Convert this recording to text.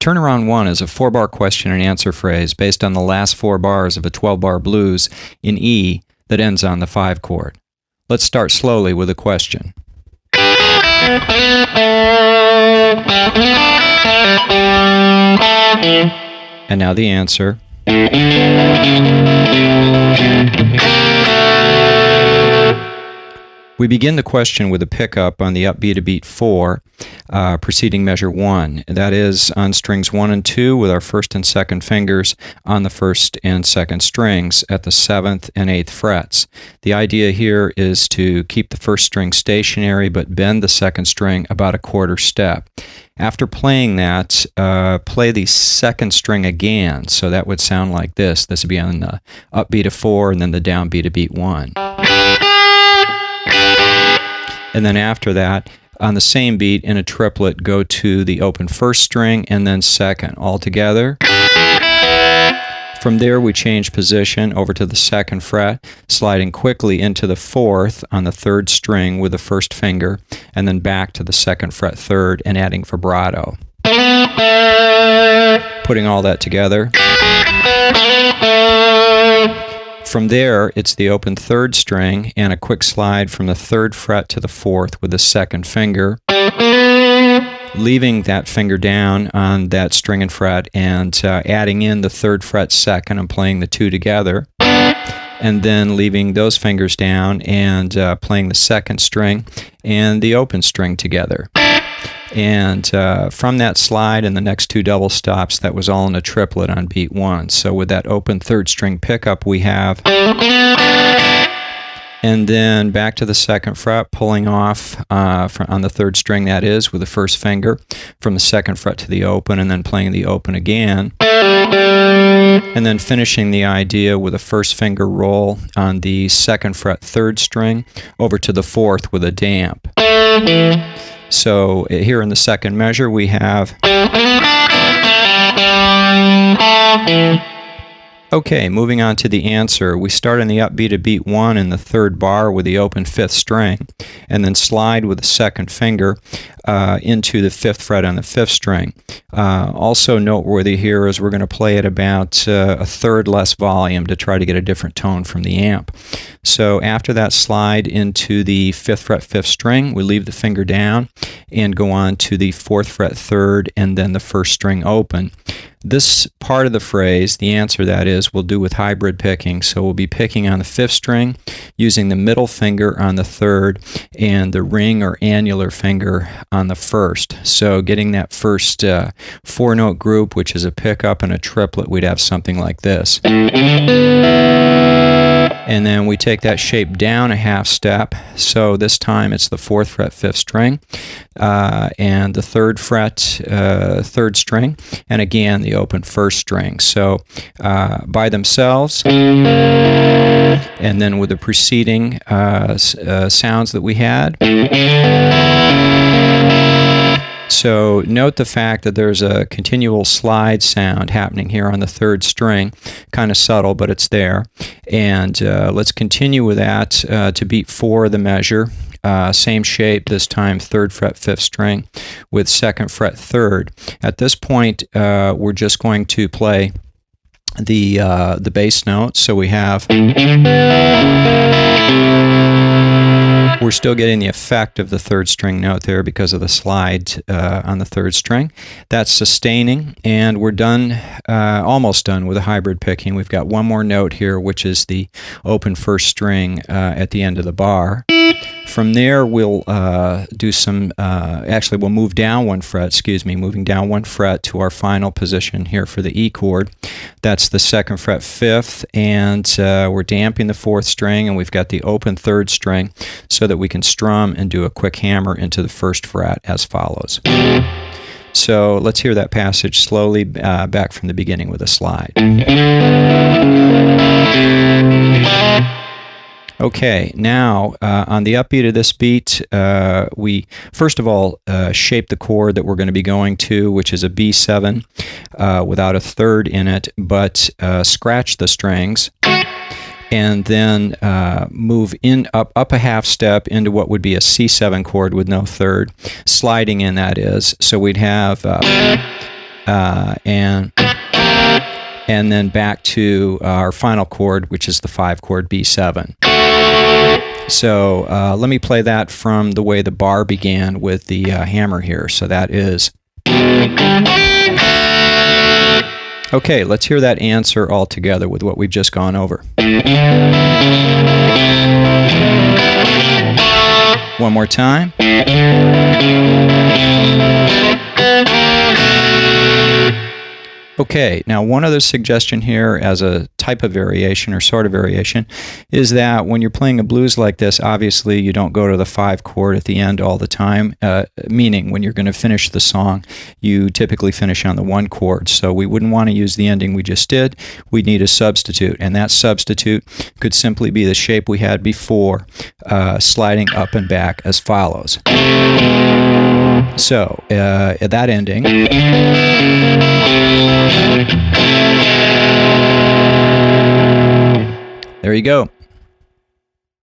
Turnaround 1 is a 4-bar question and answer phrase based on the last 4 bars of a 12-bar blues in E that ends on the 5 chord. Let's start slowly with a question. And now the answer. We begin the question with a pickup on the upbeat of beat 4, preceding measure 1. That is on strings 1 and 2 with our first and second fingers on the first and second strings at the 7th and 8th frets. The idea here is to keep the first string stationary but bend the second string about a quarter step. After playing that, play the second string again, so that would sound like this. This would be on the upbeat of 4 and then the downbeat of beat 1. And then after that, on the same beat in a triplet, go to the open first string and then second all together. From there, we change position over to the 2nd fret, sliding quickly into the 4th on the 3rd string with the first finger, and then back to the 2nd fret 3rd and adding vibrato. Putting all that together. From there, it's the open 3rd string and a quick slide from the 3rd fret to the 4th with the 2nd finger, leaving that finger down on that string and fret and adding in the 3rd fret 2nd and playing the 2 together, and then leaving those fingers down and playing the 2nd string and the open string together. And from that slide and the next 2 double stops, that was all in a triplet on beat 1. So with that open 3rd string pickup, we have, and then back to the 2nd fret, pulling off on the 3rd string, that is, with the first finger from the 2nd fret to the open, and then playing the open again. And then finishing the idea with a first finger roll on the 2nd fret 3rd string over to the 4th with a damp. So here in the second measure we have. Okay, moving on to the answer. We start in the upbeat of beat 1 in the 3rd bar with the open 5th string, and then slide with the 2nd finger into the 5th fret on the 5th string. Also noteworthy here is we're going to play at about a third less volume to try to get a different tone from the amp. So after that slide into the 5th fret 5th string, we leave the finger down and go on to the 4th fret 3rd and then the 1st string open. This part of the phrase, the answer that is, we'll do with hybrid picking. So we'll be picking on the 5th string, using the middle finger on the 3rd and the ring or annular finger on the 1st. So getting that first 4-note group, which is a pickup and a triplet, we'd have something like this. And then we take that shape down a half step. So this time it's the 4th fret 5th string and the 3rd fret 3rd string, and again the open 1st string. So by themselves, and then with the preceding sounds that we had. So note the fact that there's a continual slide sound happening here on the 3rd string, kind of subtle, but it's there. And let's continue with that to beat 4 of the measure. Same shape, this time 3rd fret 5th string with 2nd fret 3rd. At this point, we're just going to play the bass notes. So we have. We're still getting the effect of the 3rd string note there because of the slide on the 3rd string. That's sustaining, and we're done, almost done with the hybrid picking. We've got one more note here, which is the open 1st string at the end of the bar. From there, we'll do some, actually we'll move down 1 fret, moving down 1 fret to our final position here for the E chord. That's the 2nd fret 5th, and we're damping the 4th string, and we've got the open 3rd string so that we can strum and do a quick hammer into the 1st fret as follows. So let's hear that passage slowly back from the beginning with a slide. Okay, now on the upbeat of this beat, we first of all shape the chord that we're going to be going to, which is a B7 without a 3rd in it, but scratch the strings. And then move up a half step into what would be a C7 chord with no 3rd, sliding in, that is. So we'd have and then back to our final chord, which is the 5 chord B7. So let me play that from the way the bar began with the hammer here. So that is... Okay, let's hear that answer all together with what we've just gone over. One more time. Okay, now one other suggestion here as a type of variation or sort of variation is that when you're playing a blues like this, obviously you don't go to the 5 chord at the end all the time, meaning when you're going to finish the song, you typically finish on the 1 chord. So we wouldn't want to use the ending we just did. We need a substitute, and that substitute could simply be the shape we had before, sliding up and back as follows. So, at that ending, there you go.